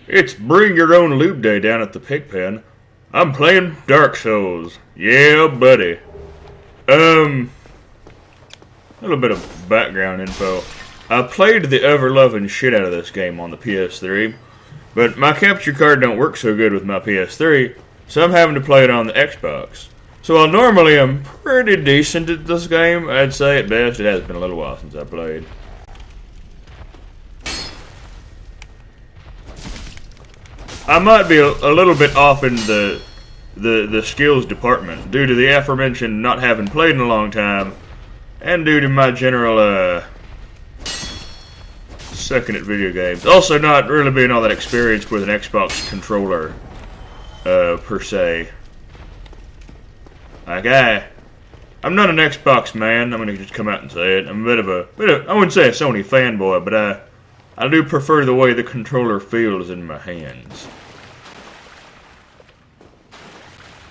It's bring your own lube day down at the pig pen. I'm playing Dark Souls. Yeah, buddy. A little bit of background info. I played the ever-loving shit out of this game on the PS3, but my capture card don't work so good with my PS3, so I'm having to play it on the Xbox. So while normally I'm pretty decent at this game, I'd say at best it has been a little while since I played. I might be a little bit off in the skills department due to the aforementioned not having played in a long time, and due to my general sucking at video games. Also, not really being all that experienced with an Xbox controller per se. Like I'm not an Xbox man. I'm gonna just come out and say it. I'm a bit of I wouldn't say a Sony fanboy, but I do prefer the way the controller feels in my hands.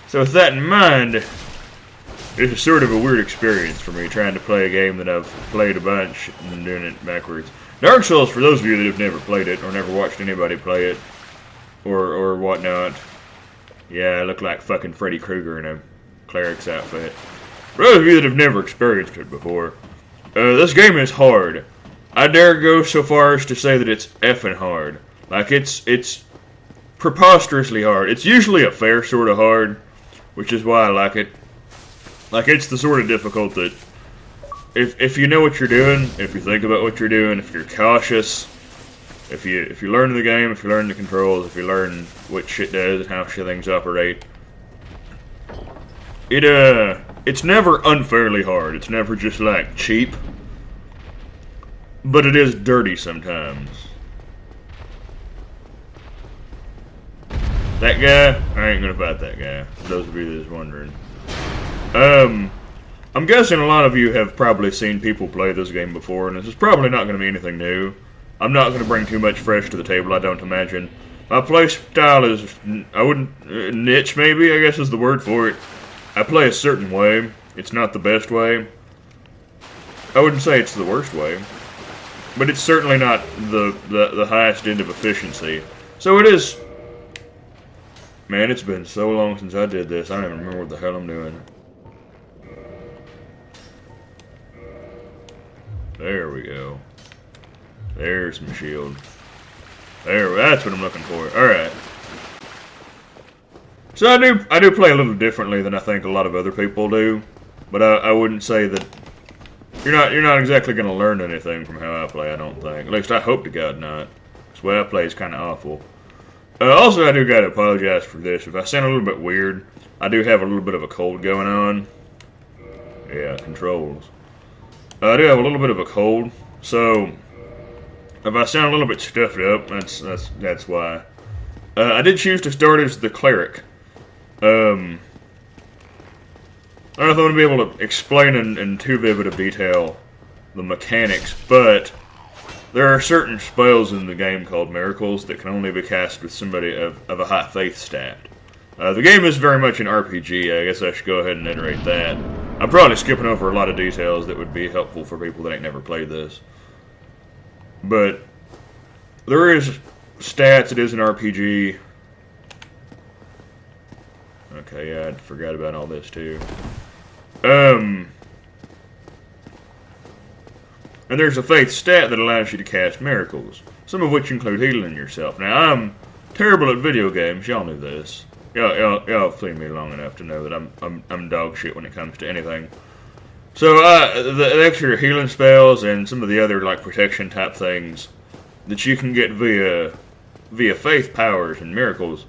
So with that in mind, it's sort of a weird experience for me trying to play a game that I've played a bunch and doing it backwards. Dark Souls, for those of you that have never played it or never watched anybody play it or whatnot, yeah, I look like fucking Freddy Krueger in a cleric's outfit. For those of you that have never experienced it before, this game is hard. I dare go so far as to say that it's effing hard. Like, it's preposterously hard. It's usually a fair sort of hard, which is why I like it. Like, it's the sort of difficult that if you know what you're doing, if you think about what you're doing, if you're cautious, if you learn the game, if you learn the controls, if you learn what shit does and how shit things operate, it's never unfairly hard. It's never just like cheap. But it is dirty sometimes. That guy? I ain't gonna fight that guy, for those of you that's wondering. I'm guessing a lot of you have probably seen people play this game before, and this is probably not gonna be anything new. I'm not gonna bring too much fresh to the table, I don't imagine. My play style is, niche maybe, I guess is the word for it. I play a certain way. It's not the best way. I wouldn't say it's the worst way. But it's certainly not the highest end of efficiency. So it is... Man, it's been so long since I did this, I don't even remember what the hell I'm doing. There we go. There's my shield. That's what I'm looking for. Alright. So I do play a little differently than I think a lot of other people do. But I wouldn't say that... You're not exactly going to learn anything from how I play, I don't think. At least I hope to God not. Because the way I play is kind of awful. Also, I do got to apologize for this. If I sound a little bit weird, I do have a little bit of a cold going on. Yeah, controls. I do have a little bit of a cold, so if I sound a little bit stuffed up, that's why. I did choose to start as the cleric. I don't know if I'm going to be able to explain in too vivid a detail the mechanics, but there are certain spells in the game called miracles that can only be cast with somebody of a high faith stat. The game is very much an RPG. I guess I should go ahead and iterate that. I'm probably skipping over a lot of details that would be helpful for people that ain't never played this. But there is stats. It is an RPG. Okay, yeah, I forgot about all this too. And there's a faith stat that allows you to cast miracles, some of which include healing yourself. Now, I'm terrible at video games. Y'all knew this. Y'all seen me long enough to know that I'm dog shit when it comes to anything. So the extra healing spells and some of the other like protection type things that you can get via faith powers and miracles,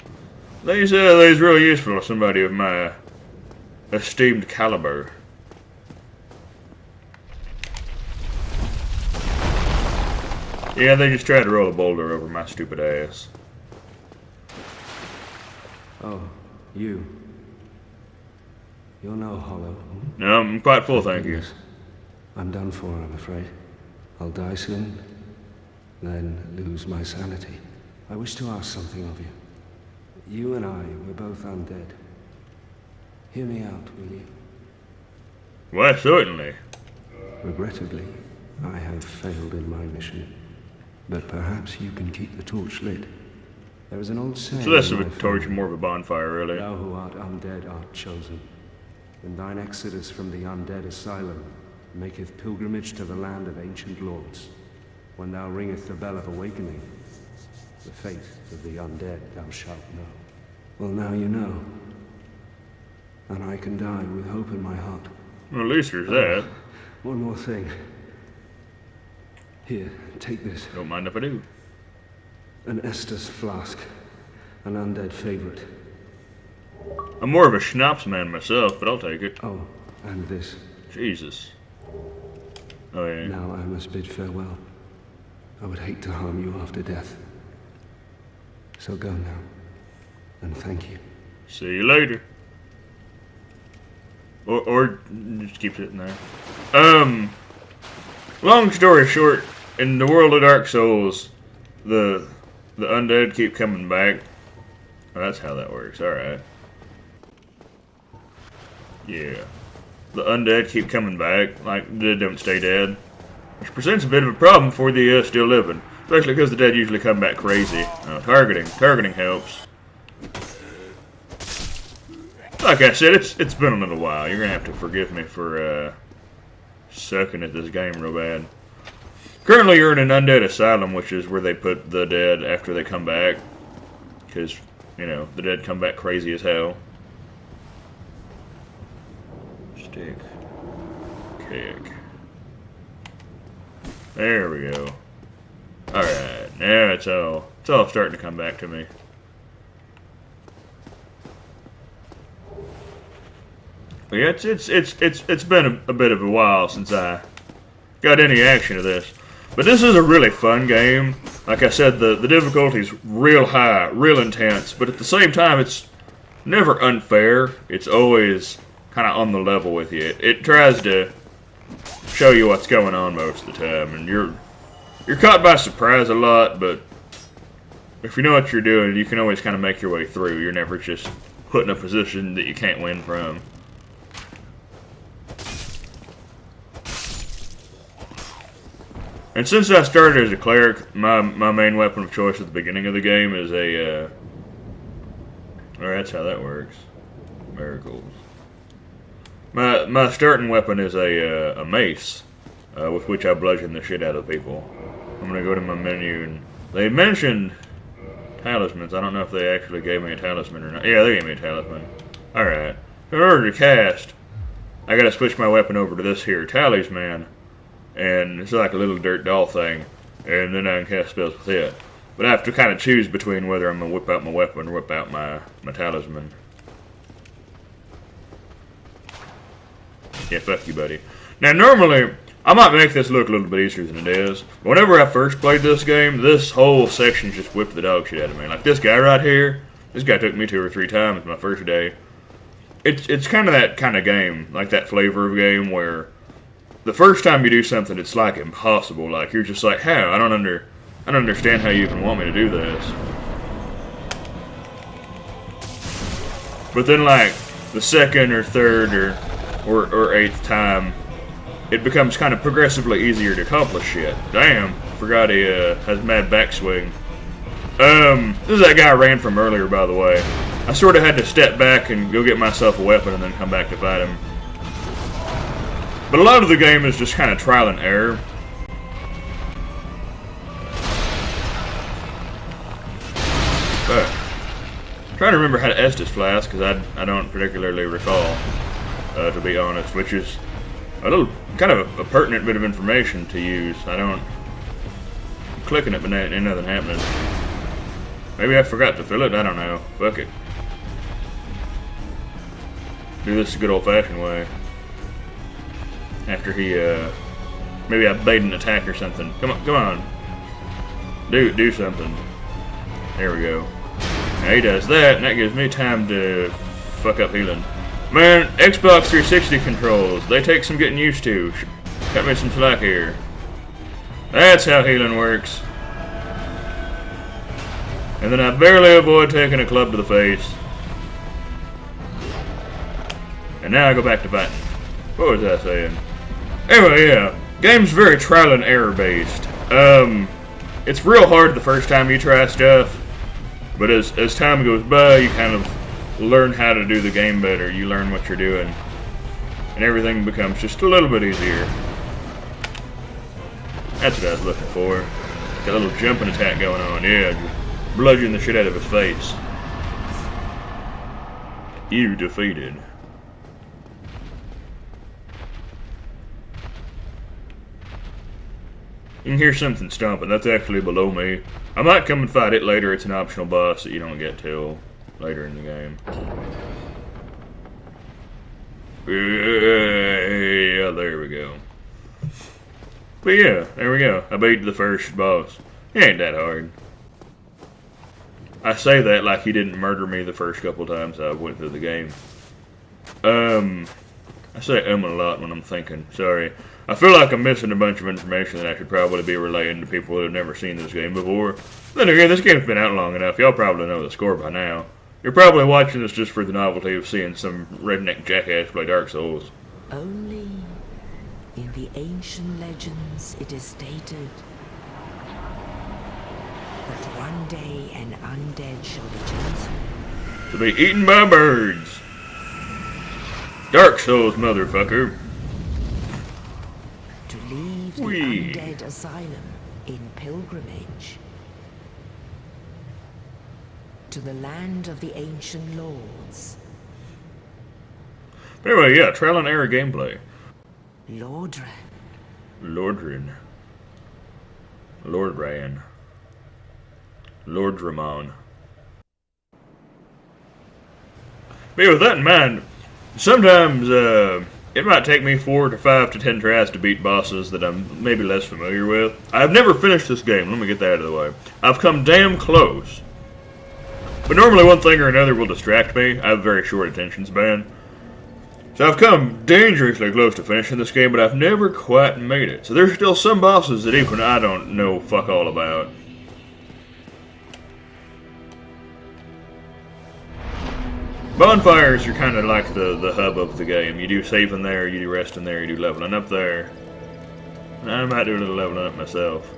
these really useful to somebody of my esteemed caliber. Yeah, they just tried to roll a boulder over my stupid ass. Oh, you're no hollow. Hmm? No, I'm quite full, thank you. I'm done for, I'm afraid. I'll die soon, then lose my sanity. I wish to ask something of you. You and I, we're both undead. Hear me out, will you? Why, certainly. Regrettably, I have failed in my mission. But perhaps you can keep the torch lit. There is an old saying. It's less of in a my torch and family, more of a bonfire, really. Thou who art undead art chosen. When thine exodus from the undead asylum maketh pilgrimage to the land of ancient lords, when thou ringeth the bell of awakening, the fate of the undead thou shalt know. Well, now you know. And I can die with hope in my heart. Well, at least there's that. One more thing. Here, take this. Don't mind if I do. An Estus flask. An undead favorite. I'm more of a schnapps man myself, but I'll take it. Oh, and this. Jesus. Oh, yeah. Now I must bid farewell. I would hate to harm you after death. So go now. And thank you. See you later. Or just keep sitting there. Long story short, in the world of Dark Souls, the undead keep coming back. Oh, that's how that works. Alright. Yeah. The undead keep coming back. Like, the dead don't stay dead. Which presents a bit of a problem for the still living. Especially because the dead usually come back crazy. Targeting helps. Like I said, it's been a little while. You're gonna have to forgive me for sucking at this game real bad. Currently, you're in an undead asylum, which is where they put the dead after they come back, because you know the dead come back crazy as hell. Stick, kick. There we go. All right, now it's all starting to come back to me. But yeah, it's been a bit of a while since I got any action of this. But this is a really fun game. Like I said, the difficulty's real high, real intense, but at the same time, it's never unfair. It's always kind of on the level with you. It tries to show you what's going on most of the time, and you're caught by surprise a lot, but if you know what you're doing, you can always kind of make your way through. You're never just put in a position that you can't win from. And since I started as a cleric, my main weapon of choice at the beginning of the game is a, or that's how that works. Miracles. My starting weapon is a mace, with which I bludgeon the shit out of people. I'm gonna go to my menu, and they mentioned talismans. I don't know if they actually gave me a talisman or not. Yeah, they gave me a talisman. Alright. In order to cast, I gotta switch my weapon over to this here talisman. And it's like a little dirt doll thing, and then I can cast spells with it. But I have to kind of choose between whether I'm going to whip out my weapon or whip out my talisman. Yeah, fuck you, buddy. Now, normally, I might make this look a little bit easier than it is. But whenever I first played this game, this whole section just whipped the dog shit out of me. Like this guy right here, this guy took me 2 or 3 times my first day. It's kind of that kind of game, like that flavor of game where the first time you do something, it's like impossible. Like you're just like, how? I don't understand how you even want me to do this. But then, like the second or third or 8th time, it becomes kind of progressively easier to accomplish shit. Damn, forgot he has mad backswing. This is that guy I ran from earlier, by the way. I sort of had to step back and go get myself a weapon and then come back to fight him. But a lot of the game is just kind of trial and error. But I'm trying to remember how to Estus flask, because I don't particularly recall, to be honest, which is a little, kind of a pertinent bit of information to use. I'm clicking it, but ain't nothing happening. Maybe I forgot to fill it, I don't know. Fuck it. Do this the good old-fashioned way. After he, maybe I bait an attack or something. Come on. Do something. There we go. Now he does that, and that gives me time to fuck up healing. Man, Xbox 360 controls, they take some getting used to. Cut me some slack here. That's how healing works. And then I barely avoid taking a club to the face. And now I go back to fighting. What was I saying? Anyway, yeah. Game's very trial and error based. It's real hard the first time you try stuff, but as time goes by, you kind of learn how to do the game better. You learn what you're doing, and everything becomes just a little bit easier. That's what I was looking for. Got a little jumping attack going on. Yeah, just bludgeon the shit out of his face. You defeated. You can hear something stomping. That's actually below me. I might come and fight it later. It's an optional boss that you don't get till later in the game. Yeah, there we go. But yeah, there we go. I beat the first boss. It ain't that hard. I say that like he didn't murder me the first couple times I went through the game. I say a lot when I'm thinking. Sorry. I feel like I'm missing a bunch of information that I should probably be relaying to people who have never seen this game before. Then again, this game's been out long enough. Y'all probably know the score by now. You're probably watching this just for the novelty of seeing some redneck jackass play Dark Souls. Only in the ancient legends it is stated that one day an undead shall be chosen To be eaten by birds. Dark Souls, motherfucker. to leave the undead asylum in pilgrimage to the land of the ancient lords. But anyway, yeah, trial and error gameplay. Lordran. Lordran. Lordran. Lordramon. But yeah, with that in mind, sometimes it might take me 4 to 5 to 10 tries to beat bosses that I'm maybe less familiar with. I've never finished this game, let me get that out of the way. I've come damn close. But normally one thing or another will distract me. I have a very short attention span. So I've come dangerously close to finishing this game, but I've never quite made it. So there's still some bosses that even I don't know fuck all about. Bonfires are kind of like the hub of the game. You do saving there, you do resting there, you do leveling up there. And I might do a little leveling up myself.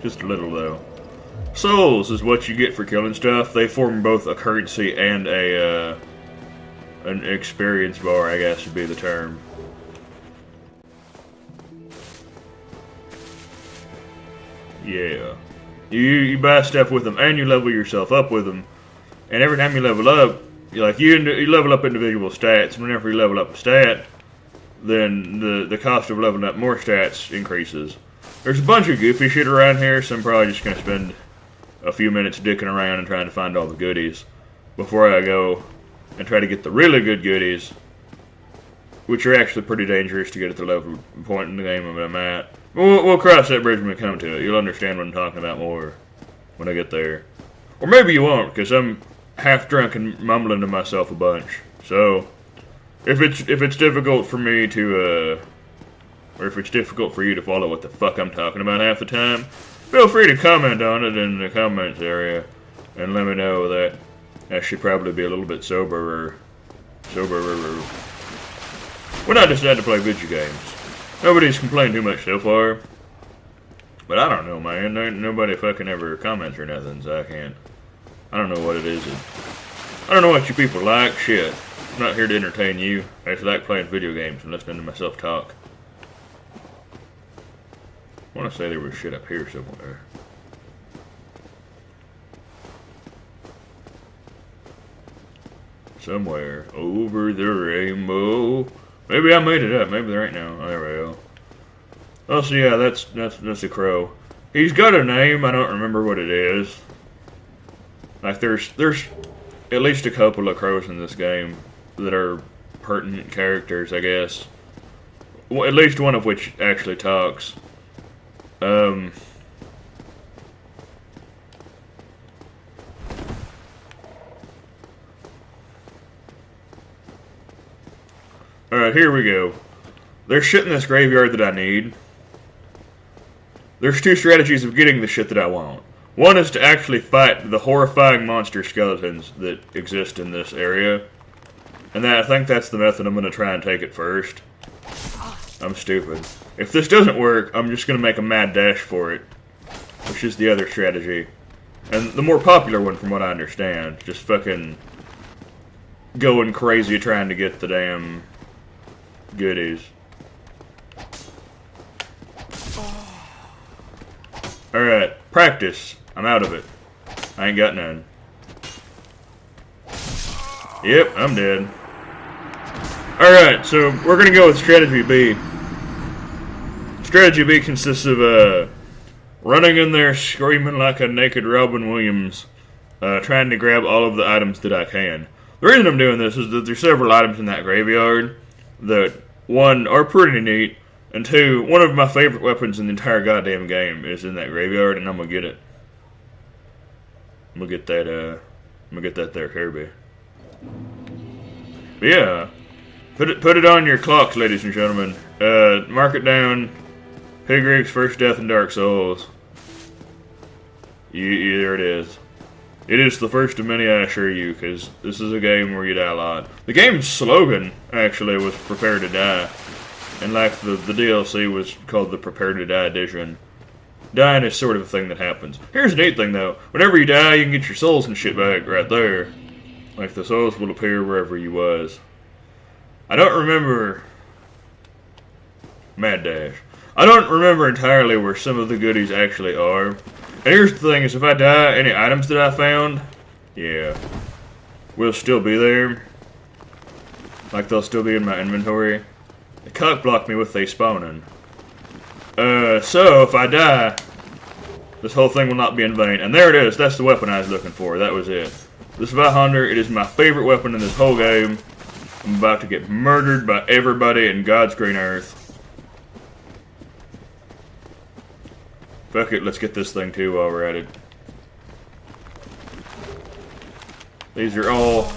Just a little, though. Souls is what you get for killing stuff. They form both a currency and an experience bar, I guess would be the term. Yeah. You buy stuff with them, and you level yourself up with them. And every time you level up, you level up individual stats. And whenever you level up a stat, then the cost of leveling up more stats increases. There's a bunch of goofy shit around here, so I'm probably just going to spend a few minutes dicking around and trying to find all the goodies before I go and try to get the really good goodies, which are actually pretty dangerous to get at the level point in the game that I'm at. We'll cross that bridge when we come to it. You'll understand what I'm talking about more when I get there. Or maybe you won't, because I'm half drunk and mumbling to myself a bunch. So, if it's difficult for me to, or if it's difficult for you to follow what the fuck I'm talking about half the time, feel free to comment on it in the comments area and let me know that I should probably be a little bit soberer when I decide to play video games. Nobody's complained too much so far, but I don't know, man. Nobody fucking ever comments or nothing, so I don't know what it is. I don't know what you people like. Shit. I'm not here to entertain you. I just like playing video games and listening to myself talk. I want to say there was shit up here somewhere. Somewhere over the rainbow. Maybe I made it up. Maybe there ain't no. Oh, there we go. Oh, so yeah, that's a crow. He's got a name. I don't remember what it is. Like there's at least a couple of crows in this game that are pertinent characters, I guess. Well, at least one of which actually talks. Alright, here we go. There's shit in this graveyard that I need. There's 2 strategies of getting the shit that I want. One is to actually fight the horrifying monster skeletons that exist in this area. And I think that's the method I'm going to try and take it first. I'm stupid. If this doesn't work, I'm just going to make a mad dash for it, which is the other strategy. And the more popular one from what I understand. Just fucking going crazy trying to get the damn goodies. Alright, practice. I'm out of it. I ain't got none. Yep, I'm dead. Alright, so we're gonna go with strategy B. Strategy B consists of running in there screaming like a naked Robin Williams, trying to grab all of the items that I can. The reason I'm doing this is that there's several items in that graveyard that, one, are pretty neat, and two, one of my favorite weapons in the entire goddamn game is in that graveyard, and I'm gonna get it. I'm gonna get that there, Kirby. But yeah, put it on your clocks, ladies and gentlemen. Mark it down. PigRigged's first death in Dark Souls. There it is. It is the first of many, I assure you, because this is a game where you die a lot. The game's slogan, actually, was Prepare to Die. And like the DLC was called the Prepare to Die edition. Dying is sort of a thing that happens. Here's a neat thing, though. Whenever you die, you can get your souls and shit back right there. Like, the souls will appear wherever you was. I don't remember... Mad Dash. I don't remember entirely where some of the goodies actually are. And here's the thing, is if I die, any items that I found, yeah, will still be there. Like, they'll still be in my inventory. The cock blocked me with they spawning. So, if I die, this whole thing will not be in vain. And there it is, that's the weapon I was looking for, that was it. This Valhunter, it is my favorite weapon in this whole game. I'm about to get murdered by everybody in God's green earth. Fuck it, let's get this thing too while we're at it. These are all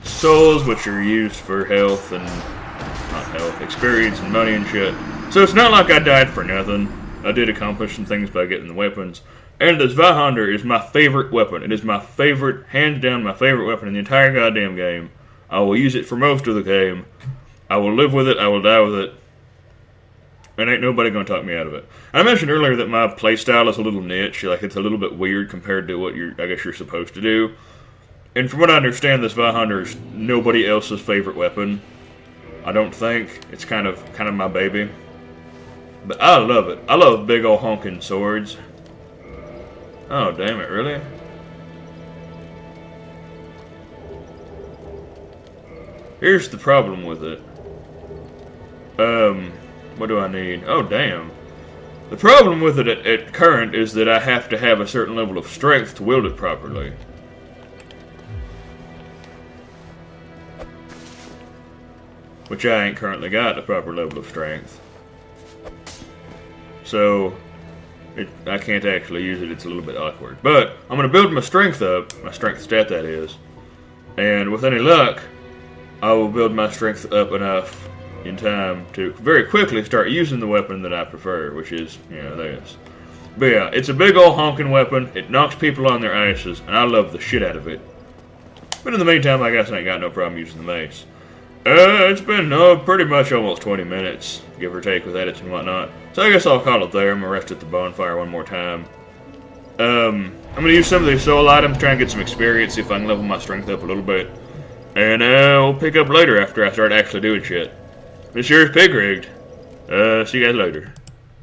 souls which are used for health and... not health, experience and money and shit. So it's not like I died for nothing. I did accomplish some things by getting the weapons. And this Valhunter is my favorite weapon. It is my favorite, hands down, my favorite weapon in the entire goddamn game. I will use it for most of the game. I will live with it, I will die with it. And ain't nobody gonna talk me out of it. I mentioned earlier that my playstyle is a little niche, like it's a little bit weird compared to what I guess you're supposed to do. And from what I understand, this Valhunter is nobody else's favorite weapon. I don't think. It's kind of my baby. But I love it. I love big ol' honking swords. Oh, damn it, really? Here's the problem with it. What do I need? Oh, damn. The problem with it at current is that I have to have a certain level of strength to wield it properly. Which I ain't currently got a proper level of strength. So, I can't actually use it, it's a little bit awkward. But, I'm going to build my strength up, my strength stat that is. And with any luck, I will build my strength up enough in time to very quickly start using the weapon that I prefer, which is, you know, this. But yeah, it's a big old honking weapon, it knocks people on their asses, and I love the shit out of it. But in the meantime, I guess I ain't got no problem using the mace. It's been pretty much almost 20 minutes, give or take with edits and whatnot. So I guess I'll call it there. I'm gonna rest at the bonfire one more time. I'm gonna use some of these soul items, try and get some experience, see if I can level my strength up a little bit. And we'll pick up later after I start actually doing shit. This here is PigRigged. See you guys later.